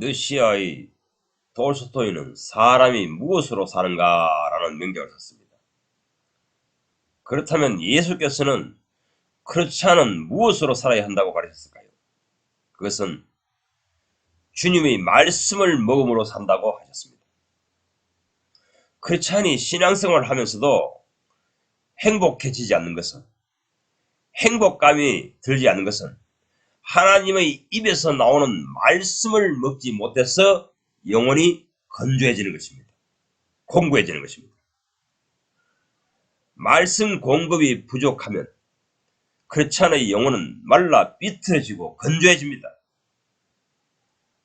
러시아의 돌스토이는 사람이 무엇으로 사는가라는 명작을 썼습니다. 그렇다면 예수께서는 크리스찬은 무엇으로 살아야 한다고 가르쳤을까요? 그것은 주님의 말씀을 먹음으로 산다고 하셨습니다. 크리스찬이 신앙생활을 하면서도 행복해지지 않는 것은, 행복감이 들지 않는 것은 하나님의 입에서 나오는 말씀을 먹지 못해서 영혼이 건조해지는 것입니다. 공고해지는 것입니다. 말씀 공급이 부족하면 크리스찬의 영혼은 말라 비틀어지고 건조해집니다.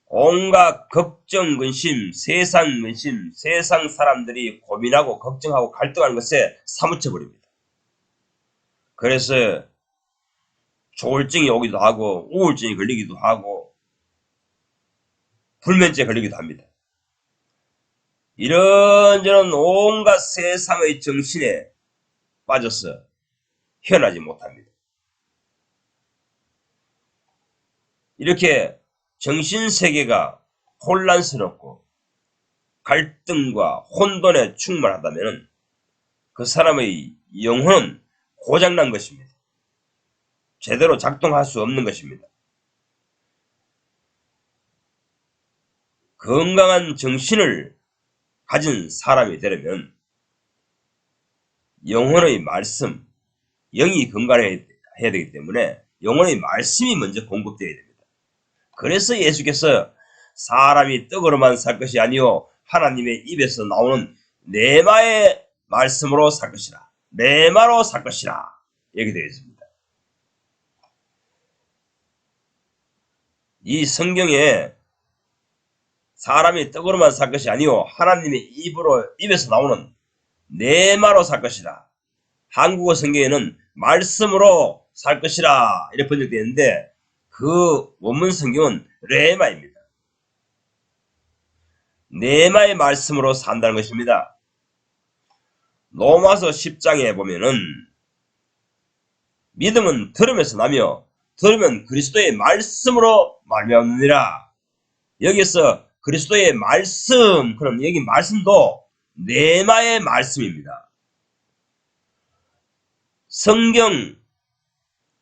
온갖 걱정, 근심, 세상 근심, 세상 사람들이 고민하고 걱정하고 갈등하는 것에 사무쳐버립니다. 그래서 조울증이 오기도 하고 우울증이 걸리기도 하고 불면증에 걸리기도 합니다. 이런저런 온갖 세상의 정신에 빠져서 헤어나지 못합니다. 이렇게 정신세계가 혼란스럽고 갈등과 혼돈에 충만하다면 그 사람의 영혼은 고장난 것입니다. 제대로 작동할 수 없는 것입니다. 건강한 정신을 가진 사람이 되려면 영혼의 말씀, 영이 건강해야 되기 때문에 영혼의 말씀이 먼저 공급되어야 됩니다. 그래서 예수께서 사람이 떡으로만 살 것이 아니요 하나님의 입에서 나오는 레마의 말씀으로 살 것이라, 레마로 살 것이라 이렇게 되어 있습니다. 이 성경에 사람이 떡으로만 살 것이 아니요 하나님의 입에서 나오는 레마로 살 것이라, 한국어 성경에는 말씀으로 살 것이라 이렇게 번역되어 있는데 그 원문 성경은 레마입니다. 레마의 말씀으로 산다는 것입니다. 로마서 10장에 보면은 믿음은 들음에서 나며 들으면 그리스도의 말씀으로 말미암느니라. 여기서 그리스도의 말씀, 그럼 여기 말씀도 레마의 말씀입니다. 성경,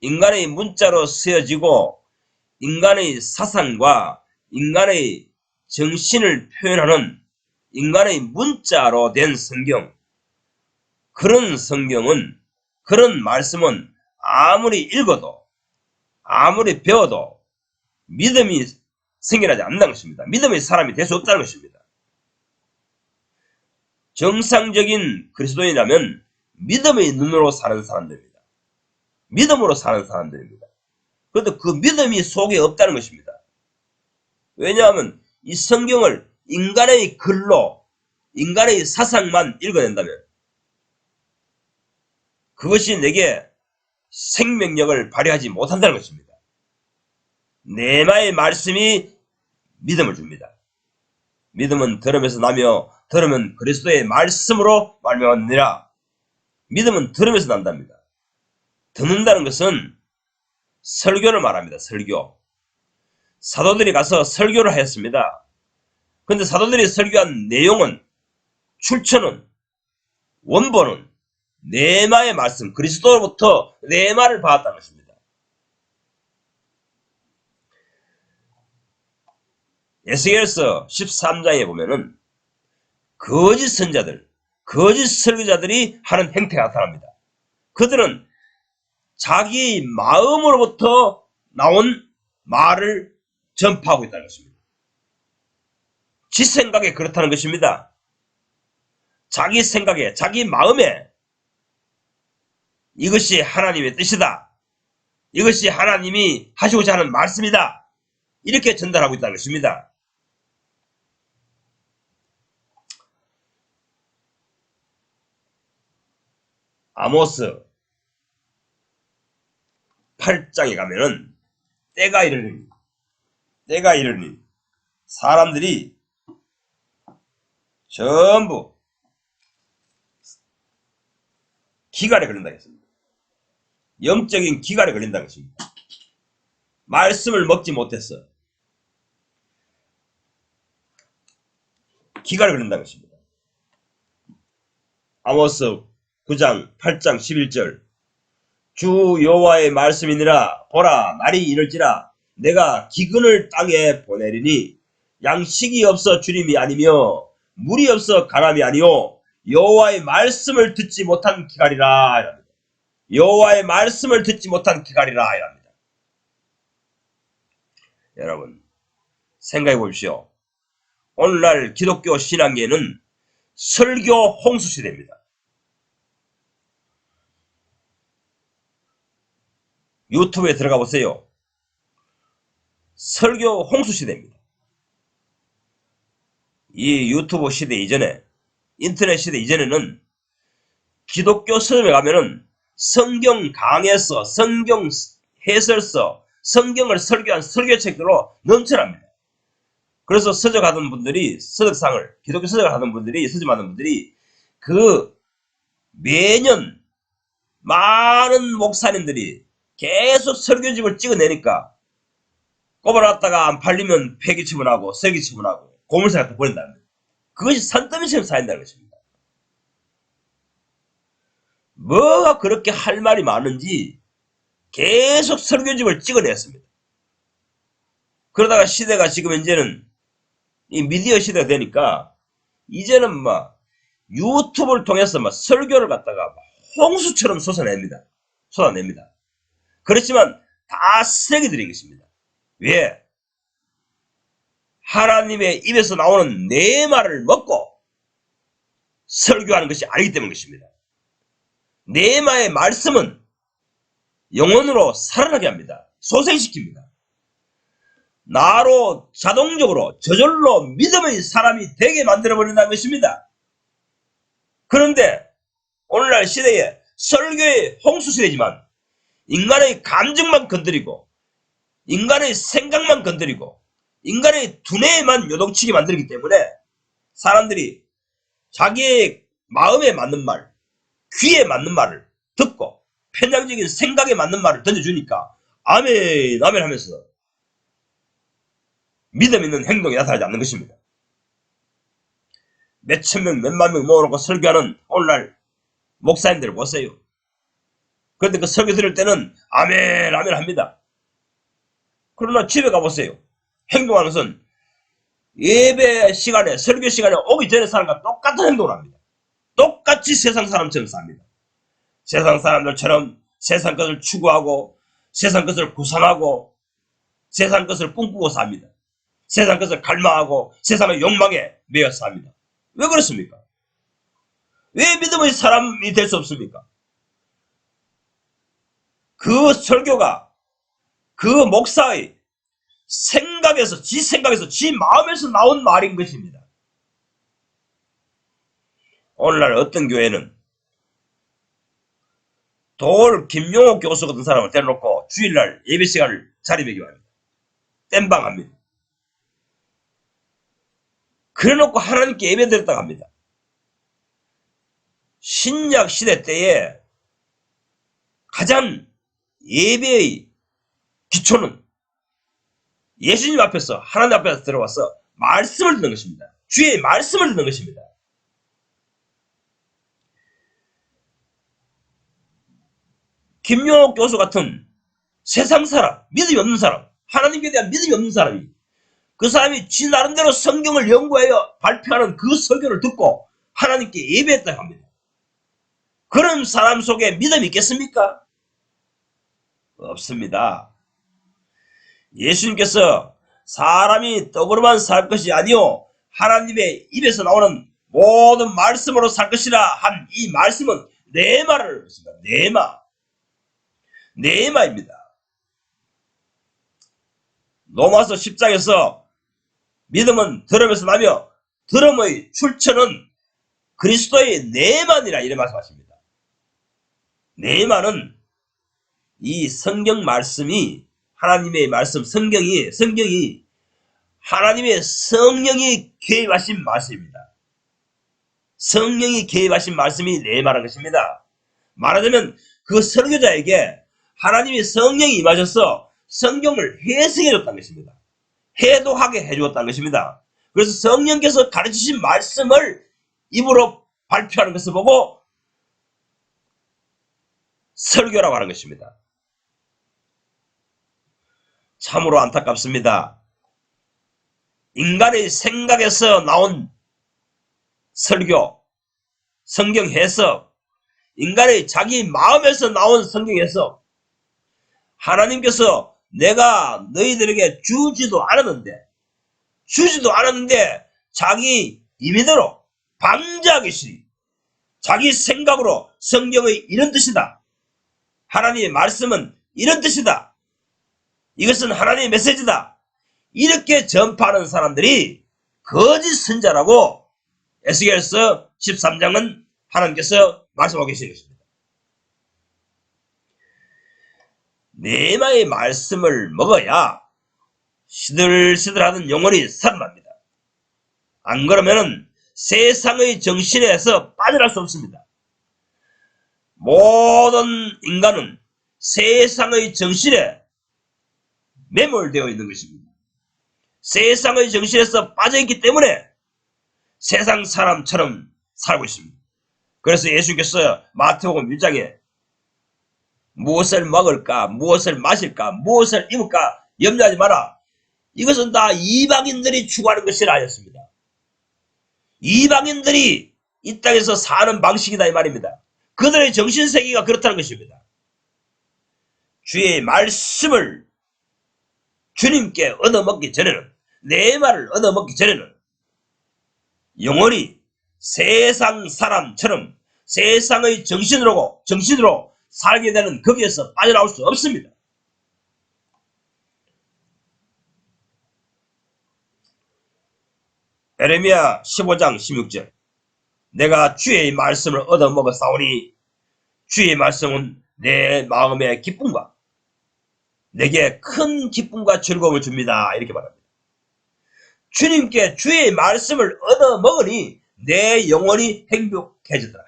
인간의 문자로 쓰여지고 인간의 사상과 인간의 정신을 표현하는 인간의 문자로 된 성경, 그런 성경은, 그런 말씀은 아무리 읽어도 아무리 배워도 믿음이 생겨나지 않는다는 것입니다. 믿음의 사람이 될 수 없다는 것입니다. 정상적인 그리스도인이라면 믿음의 눈으로 사는 사람들입니다. 믿음으로 사는 사람들입니다. 그런데 그 믿음이 속에 없다는 것입니다. 왜냐하면 이 성경을 인간의 글로, 인간의 사상만 읽어낸다면 그것이 내게 생명력을 발휘하지 못한다는 것입니다. 레마의 말씀이 믿음을 줍니다. 믿음은 들음에서 나며 들으면 그리스도의 말씀으로 말미암느니라. 믿음은 들음에서 난답니다. 듣는다는 것은 설교를 말합니다. 설교. 사도들이 가서 설교를 하였습니다. 그런데 사도들이 설교한 내용은, 출처는, 원본은 레마의 말씀, 그리스도로부터 레마를 받았다는 것입니다. 에스겔서 13장에 보면은 거짓 선자들, 거짓 설교자들이 하는 행태가 나타납니다. 그들은 자기 마음으로부터 나온 말을 전파하고 있다는 것입니다. 지 생각에 그렇다는 것입니다. 자기 생각에, 자기 마음에 이것이 하나님의 뜻이다, 이것이 하나님이 하시고자 하는 말씀이다, 이렇게 전달하고 있다는 것입니다. 아모스 8장에 가면은 때가 이르니 사람들이 전부 기갈에 걸린다고 했습니다. 영적인 기갈에 걸린다는 것입니다. 말씀을 먹지 못했어. 기간을 그린다는 것입니다. 아모스 9장 8장 11절 주 여호와의 말씀이니라 보라 날이 이를지라 내가 기근을 땅에 보내리니 양식이 없어 주림이 아니며 물이 없어 가람이 아니요 여호와의 말씀을 듣지 못한 기갈이라 이랍니다. 여호와의 말씀을 듣지 못한 기갈이라 이랍니다. 여러분 생각해 보십시오. 오늘날 기독교 신앙계는 설교 홍수 시대입니다. 유튜브에 들어가 보세요. 설교 홍수 시대입니다. 이 유튜브 시대 이전에 인터넷 시대 이전에는 기독교 서점에 가면은 성경 강해서 성경 해설서 성경을 설교한 설교책들로 넘쳐납니다. 그래서 서적하던 분들이 서적상을 기독교 서적을 하던 분들이 서점하던 분들이 그 매년 많은 목사님들이 계속 설교집을 찍어내니까 꼽아놨다가 안 팔리면 폐기 처분하고 설기 처분하고 고물상 갖다 버린다는 거예요. 그것이 산더미처럼 쌓인다는 것입니다. 뭐가 그렇게 할 말이 많은지 계속 설교집을 찍어냈습니다. 그러다가 시대가 지금 이제는 이 미디어 시대가 되니까 이제는 막 유튜브를 통해서 막 설교를 갖다가 홍수처럼 쏟아냅니다. 그렇지만 다 쓰레기들인 것입니다. 왜? 하나님의 입에서 나오는 내 말을 먹고 설교하는 것이 아니기 때문인 것입니다. 내 말씀은 영혼으로 살아나게 합니다. 소생시킵니다. 나로 자동적으로 저절로 믿음의 사람이 되게 만들어버린다는 것입니다. 그런데 오늘날 시대에 설교의 홍수시대지만 인간의 감정만 건드리고 인간의 생각만 건드리고 인간의 두뇌만 요동치게 만들기 때문에 사람들이 자기의 마음에 맞는 말, 귀에 맞는 말을 듣고 편향적인 생각에 맞는 말을 던져주니까 아멘 아멘 하면서 믿음 있는 행동이 나타나지 않는 것입니다. 몇천 명, 몇만 명 모아놓고 설교하는 오늘날 목사님들을 보세요. 그런데 그 설교 들을 때는 아멘 아멘 합니다. 그러나 집에 가보세요. 행동하는 것은 예배 시간에 설교 시간에 오기 전에 사람과 똑같은 행동을 합니다. 똑같이 세상 사람처럼 삽니다. 세상 사람들처럼 세상 것을 추구하고 세상 것을 구상하고 세상 것을 꿈꾸고 삽니다. 세상 것을 갈망하고 세상의 욕망에 매여 삽니다. 왜 그렇습니까? 왜 믿음의 사람이 될 수 없습니까? 그 설교가 그 목사의 생각에서 지 마음에서 나온 말인 것입니다. 오늘날 어떤 교회는 김용옥 교수 같은 사람을 데려놓고 주일날 예배 시간을 자리매김 합니다. 땜방합니다. 그래놓고 하나님께 예배 드렸다고 합니다. 신약 시대 때에 가장 예배의 기초는 예수님 앞에서 하나님 앞에서 들어와서 말씀을 듣는 것입니다. 주의 말씀을 듣는 것입니다. 김용옥 교수 같은 세상 사람, 믿음이 없는 사람, 하나님께 대한 믿음이 없는 사람이 그 사람이 지 나름대로 성경을 연구하여 발표하는 그 설교를 듣고 하나님께 예배했다고 합니다. 그런 사람 속에 믿음이 있겠습니까? 없습니다. 예수님께서 사람이 떡으로만 살 것이 아니요 하나님의 입에서 나오는 모든 말씀으로 살 것이라 한 이 말씀은 네마를 했습니다. 네마입니다. 로마서 10장에서 믿음은 들음에서 나며 들음의 출처는 그리스도의 네만이라 이래 말씀하십니다. 네만은 이 성경 말씀이 하나님의 말씀 성경이 하나님의 성령이 개입하신 말씀입니다. 성령이 개입하신 말씀이 네마라는 것입니다. 말하자면 그 설교자에게 하나님의 성령이 임하셔서 성경을 해석해 줬다는 것입니다. 해독하게 해주었다는 것입니다. 그래서 성령께서 가르치신 말씀을 입으로 발표하는 것을 보고 설교라고 하는 것입니다. 참으로 안타깝습니다. 인간의 생각에서 나온 설교, 성경 해석, 인간의 자기 마음에서 나온 성경 해석, 하나님께서 내가 너희들에게 주지도 않았는데 자기 임의대로 방자하듯이 자기 생각으로 성경의 이런 뜻이다. 하나님의 말씀은 이런 뜻이다. 이것은 하나님의 메시지다. 이렇게 전파하는 사람들이 거짓 선자라고 에스겔서 13장은 하나님께서 말씀하고 계시는 것입니다. 네마의 말씀을 먹어야 시들시들하는 영혼이 살아납니다. 안 그러면 세상의 정신에서 빠져날 수 없습니다. 모든 인간은 세상의 정신에 매몰되어 있는 것입니다. 세상의 정신에서 빠져있기 때문에 세상 사람처럼 살고 있습니다. 그래서 예수께서 마태복음 1장에 무엇을 먹을까, 무엇을 마실까, 무엇을 입을까 염려하지 마라. 이것은 다 이방인들이 추구하는 것이라 하였습니다. 이방인들이 이 땅에서 사는 방식이다 이 말입니다. 그들의 정신세계가 그렇다는 것입니다. 주의 말씀을 주님께 얻어먹기 전에는, 내 말을 얻어먹기 전에는 영원히 세상 사람처럼 세상의 정신으로 살게 되는 거기에서 빠져나올 수 없습니다. 에레미야 15장 16절 내가 주의 말씀을 얻어먹었사오니 주의 말씀은 내 마음의 기쁨과 내게 큰 기쁨과 즐거움을 줍니다. 이렇게 말합니다. 주님께 주의 말씀을 얻어먹으니 내 영혼이 행복해지더라.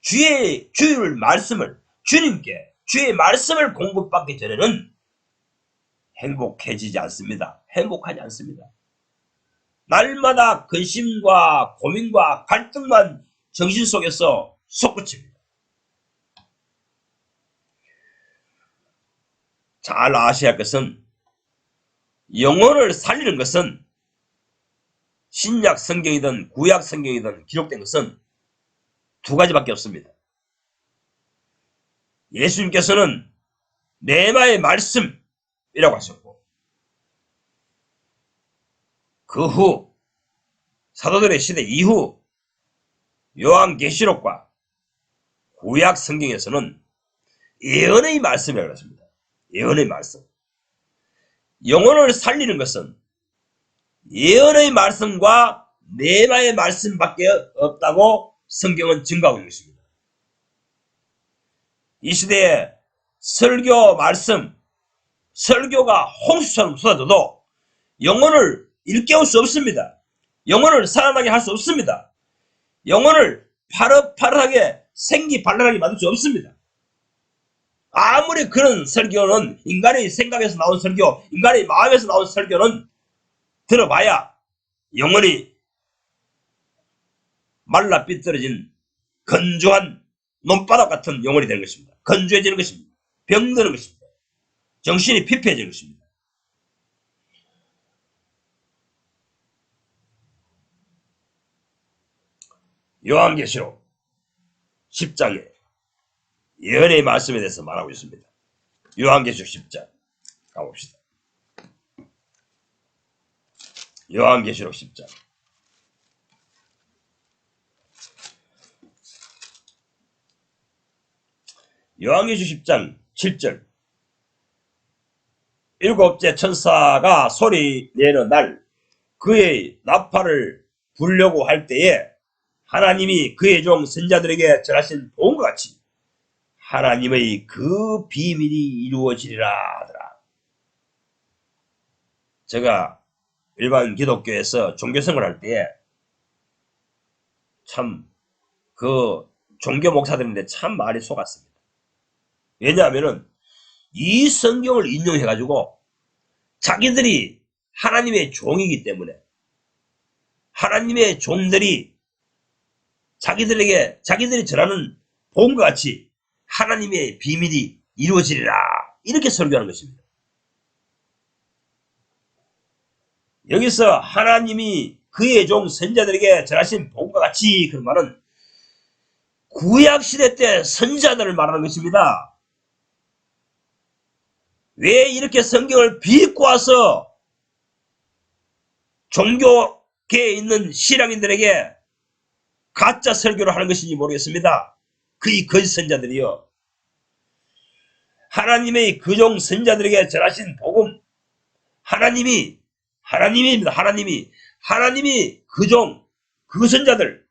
주의 말씀을 주님께 주의 말씀을 공급받기 전에는 행복해지지 않습니다. 행복하지 않습니다. 날마다 근심과 고민과 갈등만 정신 속에서 솟구칩니다. 잘 아셔야 할 것은 영혼을 살리는 것은 신약 성경이든 구약 성경이든 기록된 것은 두 가지밖에 없습니다. 예수님께서는 네마의 말씀이라고 하셨고 그 후 사도들의 시대 이후 요한계시록과 구약 성경에서는 예언의 말씀이라고 했습니다. 예언의 말씀. 영혼을 살리는 것은 예언의 말씀과 네마의 말씀밖에 없다고 성경은 증거하고 있는 것입니다. 이 시대에 설교 말씀, 설교가 홍수처럼 쏟아져도 영혼을 일깨울 수 없습니다. 영혼을 살아나게 할 수 없습니다. 영혼을 파릇파릇하게 생기발랄하게 만들 수 없습니다. 아무리 그런 설교는 인간의 생각에서 나온 설교, 인간의 마음에서 나온 설교는 들어봐야 영혼이 말라 삐뚤어진 건조한 논바닥 같은 영혼이 되는 것입니다. 건조해지는 것입니다. 병드는 것입니다. 정신이 피폐해지는 것입니다. 요한계시록 10장에 예언의 말씀에 대해서 말하고 있습니다. 요한계시록 10장 가봅시다. 요한계시록 10장 요한계시록 10장 7절 일곱째 천사가 소리 내는 날 그의 나팔을 불려고 할 때에 하나님이 그의 종 선자들에게 전하신 복음과 같이 하나님의 그 비밀이 이루어지리라 하더라. 제가 일반 기독교에서 종교생활 할 때에 참 그 종교 목사들인데 참 말이 속았습니다. 왜냐하면은 이 성경을 인용해가지고 자기들이 하나님의 종이기 때문에 하나님의 종들이 자기들이 전하는 복음과 같이 하나님의 비밀이 이루어지리라 이렇게 설교하는 것입니다. 여기서 하나님이 그의 종 선자들에게 전하신 복음과 같이 그런 말은 구약시대 때 선자들을 말하는 것입니다. 왜 이렇게 성경을 비꼬 와서 종교계에 있는 신앙인들에게 가짜 설교를 하는 것인지 모르겠습니다. 그의 거짓 선자들이요. 하나님의 그종 선자들에게 전하신 복음, 하나님입니다. 하나님이 그종, 그 선자들,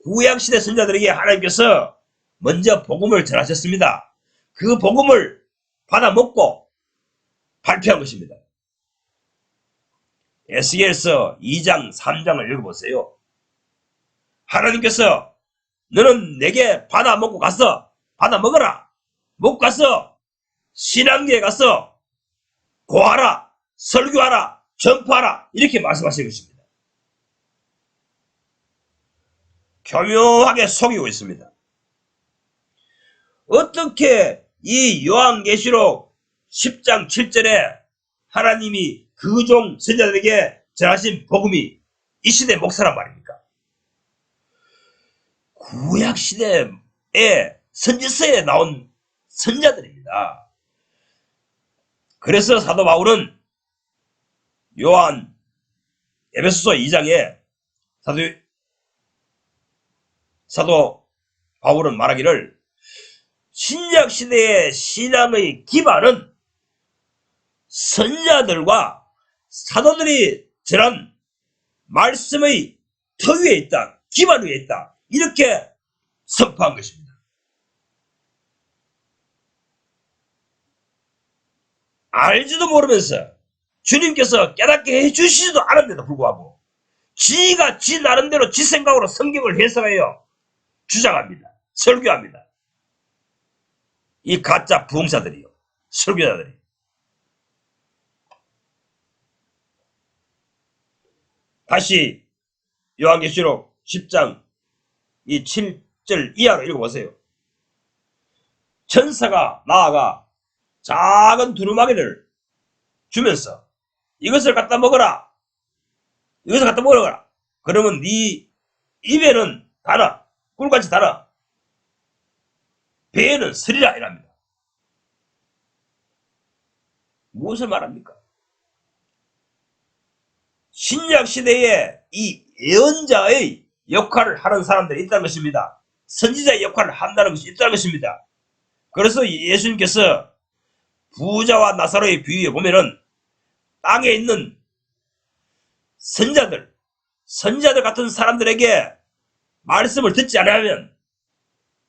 구약시대 선자들에게 하나님께서 먼저 복음을 전하셨습니다. 그 복음을 받아먹고 발표한 것입니다. 에스겔서 2장 3장을 읽어보세요. 하나님께서 너는 내게 받아먹고 가서 받아먹어라. 먹고 가서 신앙계에 가서 고하라, 설교하라, 전파하라 이렇게 말씀하신 것입니다. 교묘하게 속이고 있습니다. 어떻게 이 요한계시록 10장 7절에 하나님이 그 종 선자들에게 전하신 복음이 이 시대 목사란 말입니까? 구약시대의 선지서에 나온 선자들입니다. 그래서 사도 바울은 요한 에베소서 2장에 사도 바울은 말하기를 신약시대의 신앙의 기반은 선자들과 사도들이 전한 말씀의 터 위에 있다. 기반 위에 있다. 이렇게 선포한 것입니다. 알지도 모르면서 주님께서 깨닫게 해주시지도 않은데도 불구하고 지가 지 나름대로 지 생각으로 성경을 해석해요. 주장합니다. 설교합니다. 이 가짜 부흥사들이요. 설교자들이. 다시 요한계시록 10장 이 7절 이하로 읽어보세요. 천사가 나아가 작은 두루마기를 주면서 이것을 갖다 먹어라. 이것을 갖다 먹어라. 그러면 네 입에는 달아. 꿀같이 달아. 배에는 스리라 이랍니다. 무엇을 말합니까? 신약시대에 이 예언자의 역할을 하는 사람들이 있다는 것입니다. 선지자의 역할을 한다는 것이 있다는 것입니다. 그래서 예수님께서 부자와 나사로의 비유에 보면은 땅에 있는 선자들 같은 사람들에게 말씀을 듣지 않으면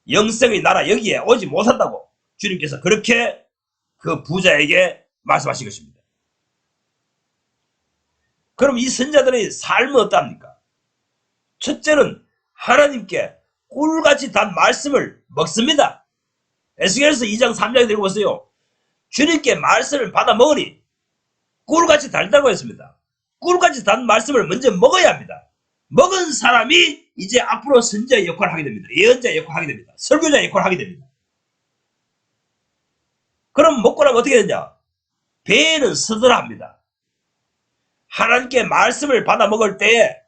영생의 나라 여기에 오지 못한다고 주님께서 그렇게 그 부자에게 말씀하신 것입니다. 그럼 이 선자들의 삶은 어떠합니까? 첫째는 하나님께 꿀같이 단 말씀을 먹습니다. 에스겔서 2장 3장에 읽어보세요. 주님께 말씀을 받아 먹으니 꿀같이 달다고 했습니다. 꿀같이 단 말씀을 먼저 먹어야 합니다. 먹은 사람이 이제 앞으로 선지자의 역할을 하게 됩니다. 예언자의 역할을 하게 됩니다. 설교자의 역할을 하게 됩니다. 그럼 먹고 나면 어떻게 되냐? 배에는 스더라 합니다. 하나님께 말씀을 받아 먹을 때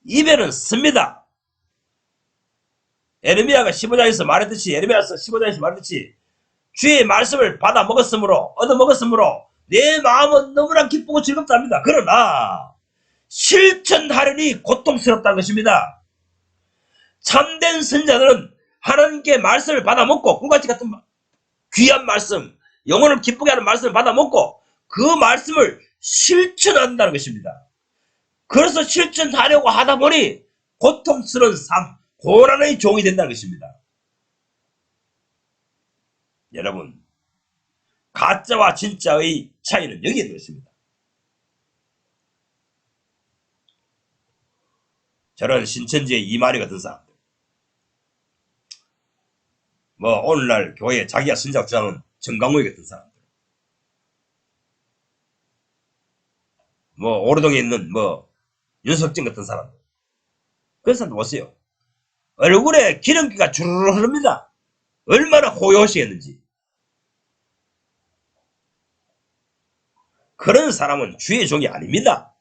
입에는 씁니다. 에레미야가 15장에서 말했듯이 주의 말씀을 받아 먹었으므로 얻어 먹었으므로 내 마음은 너무나 기쁘고 즐겁답니다. 그러나 실천하려니 고통스럽다는 것입니다. 참된 선자들은 하나님께 말씀을 받아 먹고 꿀같이 같은 귀한 말씀, 영혼을 기쁘게 하는 말씀을 받아 먹고 그 말씀을 실천한다는 것입니다. 그래서 실천하려고 하다 보니 고통스러운 삶, 고난의 종이 된다는 것입니다. 여러분, 가짜와 진짜의 차이는 여기에 들어있습니다. 저런 신천지의 이만희 같은 사람들, 오늘날 교회에 자기가 선자고 주장하는 정강호이 같은 사람들, 뭐 오르동에 있는 뭐 윤석진 같은 사람들, 그런 사람들 보세요. 얼굴에 기름기가 주르르 흐릅니다. 얼마나 호요시했는지. 그런 사람은 주의 종이 아닙니다.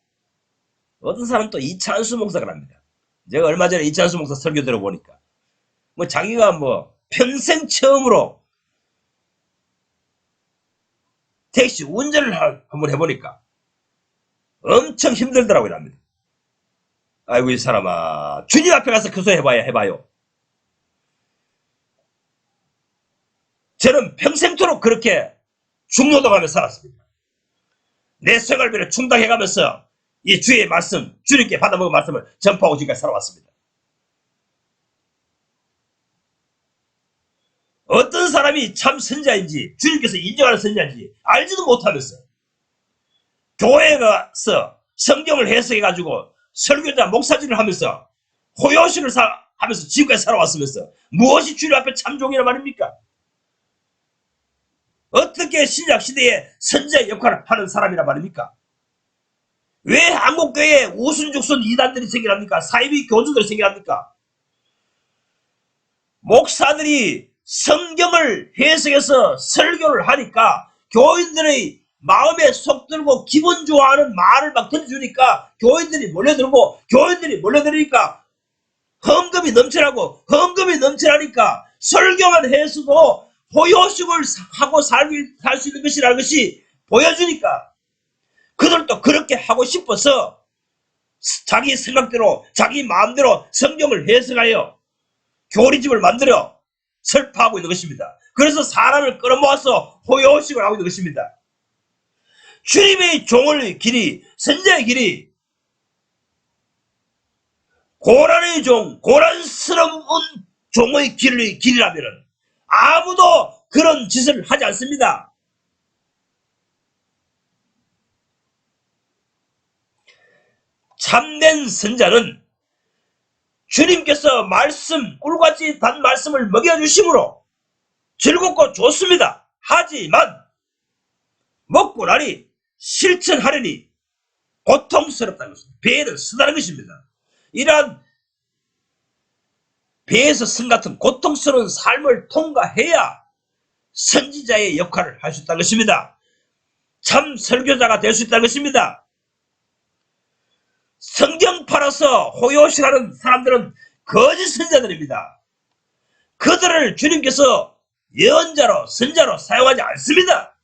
어떤 사람은 또 이찬수 목사가 합니다. 제가 얼마 전에 이찬수 목사 설교 들어보니까 뭐 자기가 뭐 평생 처음으로 택시 운전을 한번 해보니까 엄청 힘들더라고요. 합니다. 아이고 이 사람아, 주님 앞에 가서 그 소리 해봐요. 저는 평생토록 그렇게 중노동하며 살았습니다. 내 생활비를 충당해가면서 이 주의 말씀, 주님께 받아먹은 말씀을 전파하고 지금까지 살아왔습니다. 어떤 사람이 참 선자인지, 주님께서 인정하는 선자인지 알지도 못하면서 교회에 가서 성경을 해석해가지고 설교자 목사질을 하면서 호요식을 하면서 지금까지 살아왔으면서 무엇이 주님 앞에 참종이란 말입니까? 어떻게 신약시대에 선자의 역할을 하는 사람이란 말입니까? 왜 한국교회에 우순죽순 이단들이 생겨납니까? 사이비 교주들이 생겨납니까? 목사들이 성경을 해석해서 설교를 하니까 교인들의 마음에 속 들고 기분 좋아하는 말을 막 들려주니까 교인들이 몰려들으니까 헌금이 넘쳐나니까 설교만 해서도 호요식을 하고 살 수 있는 것이라는 것이 보여주니까 그들도 그렇게 하고 싶어서 자기 생각대로 자기 마음대로 성경을 해석하여 교리집을 만들어 설파하고 있는 것입니다. 그래서 사람을 끌어모아서 호요식을 하고 있는 것입니다. 주님의 종의 길이, 선자의 길이 고난의 종, 고난스러운 종의 길이라면 아무도 그런 짓을 하지 않습니다. 참된 선자는 주님께서 꿀같이 단 말씀을 먹여주심으로 즐겁고 좋습니다. 하지만 먹고 나니 실천하려니 고통스럽다는 것입니다. 배에는 쓰다는 것입니다. 이러한 배에서 쓴 같은 고통스러운 삶을 통과해야 선지자의 역할을 할 수 있다는 것입니다. 참 설교자가 될 수 있다는 것입니다. 성경 팔아서 호요식하는 사람들은 거짓 선자들입니다. 그들을 주님께서 예언자로 선자로 사용하지 않습니다.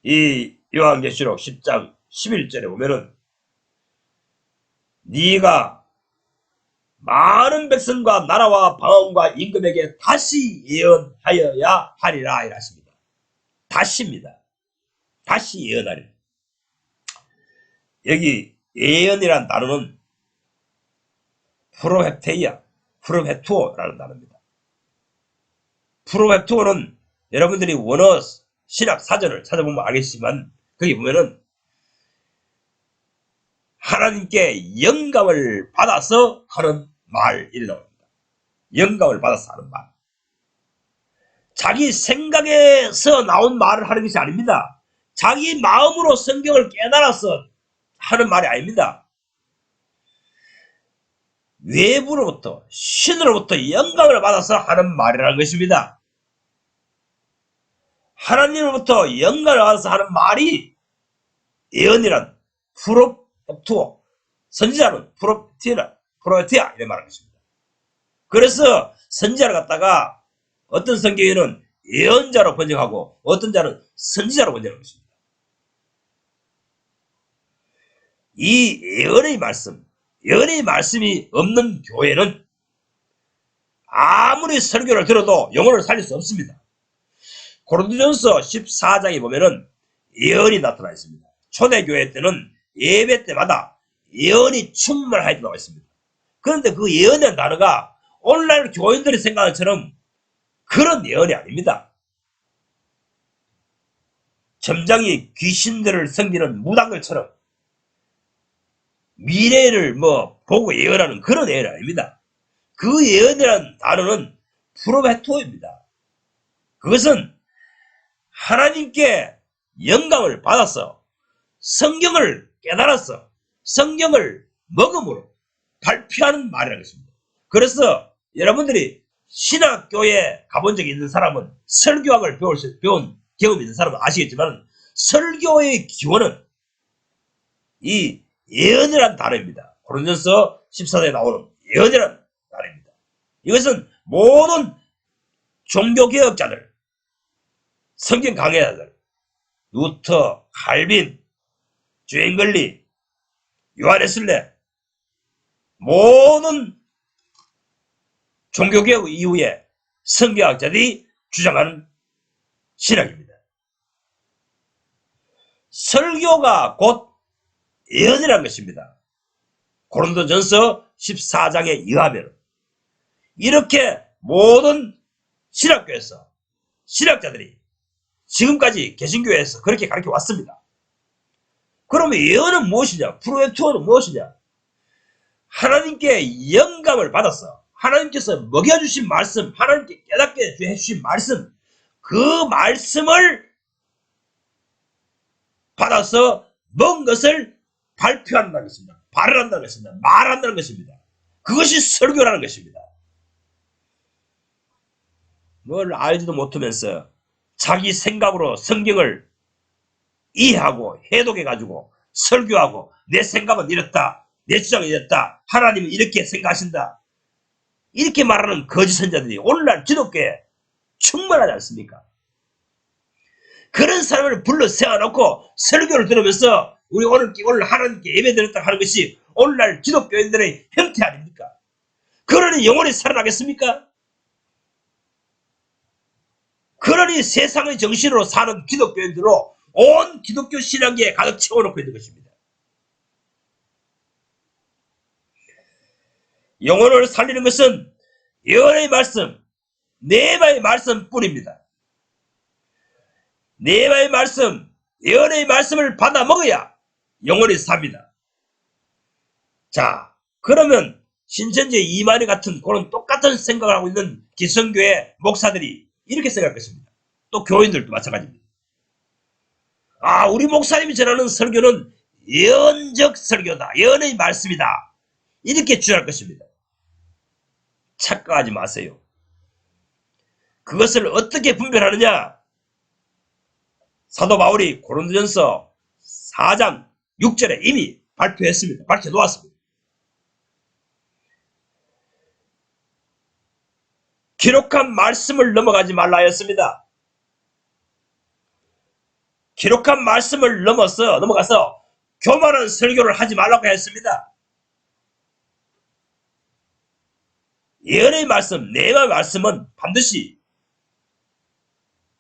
이 요한계시록 10장 11절에 보면은 네가 많은 백성과 나라와 방언과 임금에게 다시 예언하여야 하리라 이랬습니다. 다시입니다. 다시 예언하리라. 여기 예언이란 단어는 프로페투어라는 단어입니다. 프로페투어는 여러분들이 원어 신약 사전을 찾아보면 알겠지만 거기 보면은 하나님께 영감을 받아서 하는 말이 나옵니다. 영감을 받아서 하는 말. 자기 생각에서 나온 말을 하는 것이 아닙니다. 자기 마음으로 성경을 깨달아서 하는 말이 아닙니다. 외부로부터 신으로부터 영감을 받아서 하는 말이라는 것입니다. 하나님으로부터 영감을 받아서 하는 말이 예언이란 프로페투어, 선지자는 프로페티아 이런 말하는 것입니다. 그래서 선지자를 갖다가 어떤 성경에는 예언자로 번역하고 어떤 자는 선지자로 번역하는 것입니다. 이 예언의 말씀이 없는 교회는 아무리 설교를 들어도 영혼을 살릴 수 없습니다. 고린도전서 14장에 보면은 예언이 나타나 있습니다. 초대교회 때는 예배 때마다 예언이 충만하게 나와 있습니다. 그런데 그 예언이라는 단어가 오늘날 교인들이 생각하는 것처럼 그런 예언이 아닙니다. 점장이 귀신들을 섬기는 무당들처럼 미래를 보고 예언하는 그런 예언이 아닙니다. 그 예언이라는 단어는 프로페토입니다. 그것은 하나님께 영감을 받아서 성경을 깨달아서 성경을 먹음으로 발표하는 말이라는 것입니다. 그래서 여러분들이 신학교에 가본 적이 있는 사람은, 설교학을 배운 경험이 있는 사람은 아시겠지만, 설교의 기원은 이 예언이라는 단어입니다. 고린도전서 14장에 나오는 예언이라는 단어입니다. 이것은 모든 종교개혁자들, 성경 강해자들, 루터, 칼빈, 주앵글리, 요한 웨슬레, 모든 종교개혁 이후에 성경학자들이 주장하는 신학입니다. 설교가 곧 예언이라는 것입니다. 고린도전서 14장에 의하면 이렇게 모든 신학교에서 신학자들이 지금까지 개신교에서 그렇게 가르쳐 왔습니다. 그러면 예언은 무엇이냐? 프로에투어는 무엇이냐? 하나님께 영감을 받아서 하나님께서 먹여주신 말씀, 하나님께 깨닫게 해주신 말씀, 그 말씀을 받아서 먹은 것을 발표한다는 것입니다. 발언한다는 것입니다. 말한다는 것입니다. 그것이 설교라는 것입니다. 뭘 알지도 못하면서 자기 생각으로 성경을 이해하고 해독해가지고 설교하고, 내 생각은 이렇다, 내 주장은 이렇다, 하나님은 이렇게 생각하신다, 이렇게 말하는 거짓 선자들이 오늘날 기독교에 충만하지 않습니까? 그런 사람을 불러 세워놓고 설교를 들으면서 우리 오늘 하나님께 예배드렸다 하는 것이 오늘날 기독교인들의 형태 아닙니까? 그러니 영혼이 살아나겠습니까? 그러니 세상의 정신으로 사는 기독교인들로 온 기독교 신앙계에 가득 채워놓고 있는 것입니다. 영혼을 살리는 것은 예언의 말씀, 네바의 말씀뿐입니다. 네바의 말씀, 예언의 말씀을 받아 먹어야 영혼이 삽니다. 자, 그러면 신천지 이만희 같은 그런 똑같은 생각을 하고 있는 기성교회 목사들이 이렇게 생각할 것입니다. 또 교인들도 마찬가지입니다. 아, 우리 목사님이 전하는 설교는 예언적 설교다, 예언의 말씀이다, 이렇게 주장할 것입니다. 착각하지 마세요. 그것을 어떻게 분별하느냐? 사도 바울이 고린도전서 4장 6절에 이미 발표했습니다. 밝혀놓았습니다. 기록한 말씀을 넘어가지 말라 하였습니다. 기록한 말씀을 넘어가서 교만한 설교를 하지 말라고 했습니다. 예언의 말씀, 네바의 말씀은 반드시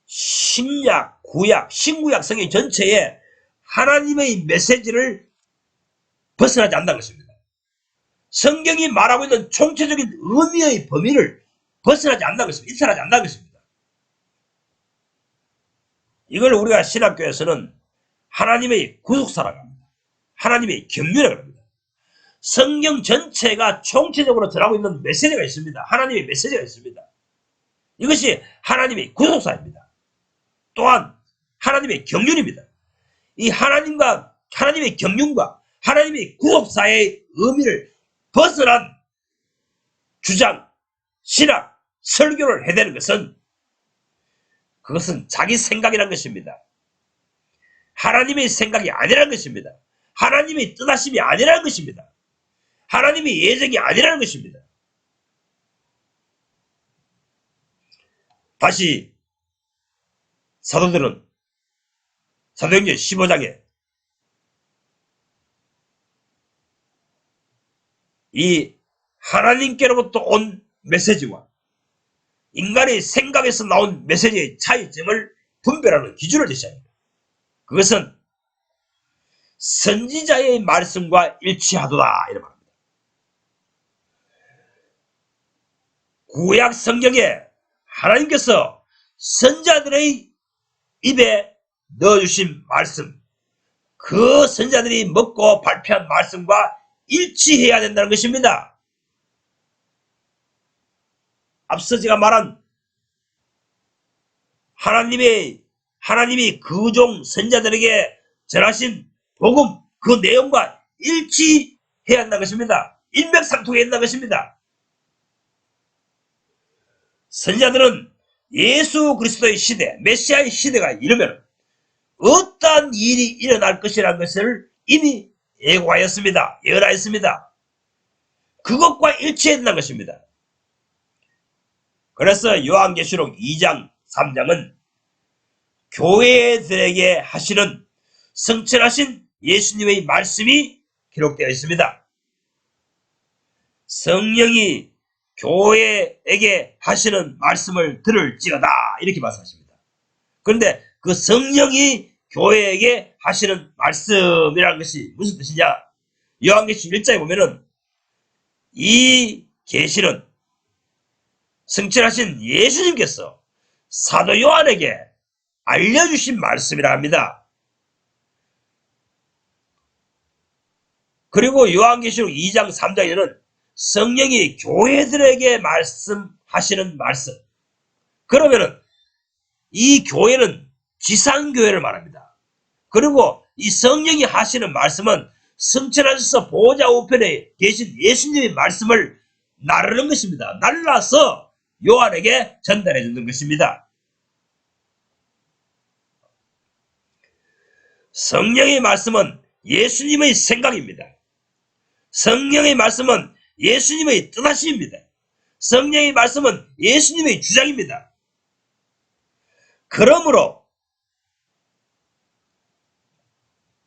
신약, 구약, 신구약 성경 전체에 하나님의 메시지를 벗어나지 않는다는 것입니다. 성경이 말하고 있는 총체적인 의미의 범위를 벗어나지 않는다는 것입니다. 이탈하지 않는다는 것입니다. 이걸 우리가 신학교에서는 하나님의 구속사라고 합니다. 하나님의 경륜이라고 합니다. 성경 전체가 총체적으로 들어가고 있는 메시지가 있습니다. 하나님의 메시지가 있습니다. 이것이 하나님의 구속사입니다. 또한 하나님의 경륜입니다. 이 하나님의 경륜과 하나님의 구속사의 의미를 벗어난 주장, 신학, 설교를 해대는 것은, 그것은 자기 생각이라는 것입니다. 하나님의 생각이 아니라는 것입니다. 하나님의 뜻하심이 아니라는 것입니다. 하나님의 예정이 아니라는 것입니다. 다시 사도들은 사도행전 15장에 이 하나님께로부터 온 메시지와 인간의 생각에서 나온 메시지의 차이점을 분별하는 기준을 제시합니다. 그것은 선지자의 말씀과 일치하도다 이렇게 말합니다. 구약 성경에 하나님께서 선지자들의 입에 넣어주신 말씀, 그 선지자들이 먹고 발표한 말씀과 일치해야 된다는 것입니다. 앞서 제가 말한 하나님의 하나님이 그 종 선자들에게 전하신 복음 그 내용과 일치해야 한다는 것입니다. 일맥상통해야 한다는 것입니다. 선자들은 예수 그리스도의 시대, 메시아의 시대가 이르면 어떠한 일이 일어날 것이라는 것을 이미 예고하였습니다. 예언하였습니다. 그것과 일치했다는 것입니다. 그래서 요한계시록 2장 3장은 교회들에게 하시는 성천하신 예수님의 말씀이 기록되어 있습니다. 성령이 교회에게 하시는 말씀을 들을지어다 이렇게 말씀하십니다. 그런데 그 성령이 교회에게 하시는 말씀이라는 것이 무슨 뜻이냐? 요한계시록 1장에 보면은 이 계시는 성천하신 예수님께서 사도 요한에게 알려주신 말씀이라 합니다. 그리고 요한계시록 2장 3장에는 성령이 교회들에게 말씀하시는 말씀. 그러면은 이 교회는 지상교회를 말합니다. 그리고 이 성령이 하시는 말씀은 성천하셔서 보좌 우편에 계신 예수님의 말씀을 나르는 것입니다. 날라서 요한에게 전달해 주는 것입니다. 성령의 말씀은 예수님의 생각입니다. 성령의 말씀은 예수님의 뜻하심입니다. 성령의 말씀은 예수님의 주장입니다. 그러므로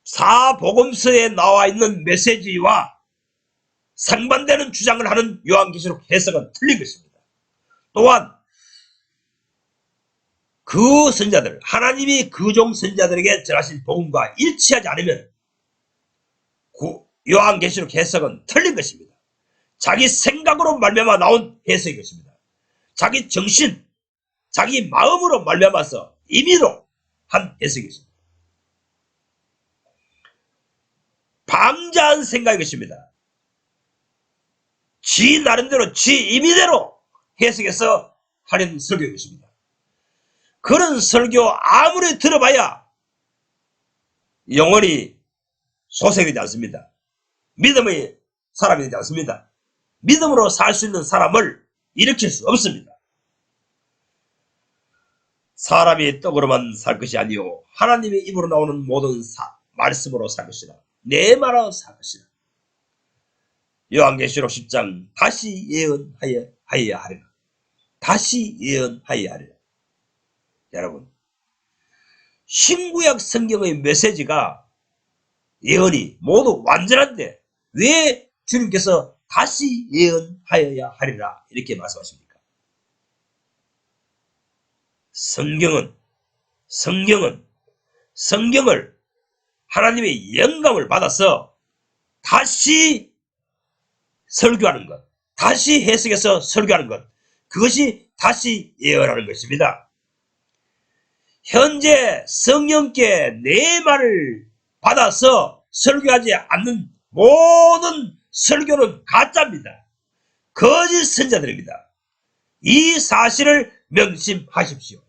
사복음서에 나와 있는 메시지와 상반되는 주장을 하는 요한계시록 해석은 틀린 것입니다. 또한 그 선자들, 하나님이 그 종 선자들에게 전하신 복음과 일치하지 않으면 요한계시록 해석은 틀린 것입니다. 자기 생각으로 말미암아 나온 해석인 것입니다. 자기 정신, 자기 마음으로 말미암아서 임의로 한 해석이었습니다. 방자한 생각인 것입니다. 지 나름대로, 지 임의대로 해석해서 하는 설교인 것입니다. 그런 설교 아무리 들어봐야 영원히 소생되지 않습니다. 믿음의 사람이 되지 않습니다. 믿음으로 살 수 있는 사람을 일으킬 수 없습니다. 사람이 떡으로만 살 것이 아니요 하나님의 입으로 나오는 모든 말씀으로 살 것이라. 내 말로 살 것이라. 요한계시록 10장 다시 예언하여야 하리라. 다시 예언하여야 하리라. 여러분, 신구약 성경의 메시지가 예언이 모두 완전한데 왜 주님께서 다시 예언하여야 하리라 이렇게 말씀하십니까? 성경을 하나님의 영감을 받아서 다시 설교하는 것, 다시 해석해서 설교하는 것, 그것이 다시 예언하는 것입니다. 현재 성령께 내 말을 받아서 설교하지 않는 모든 설교는 가짜입니다. 거짓 선자들입니다. 이 사실을 명심하십시오.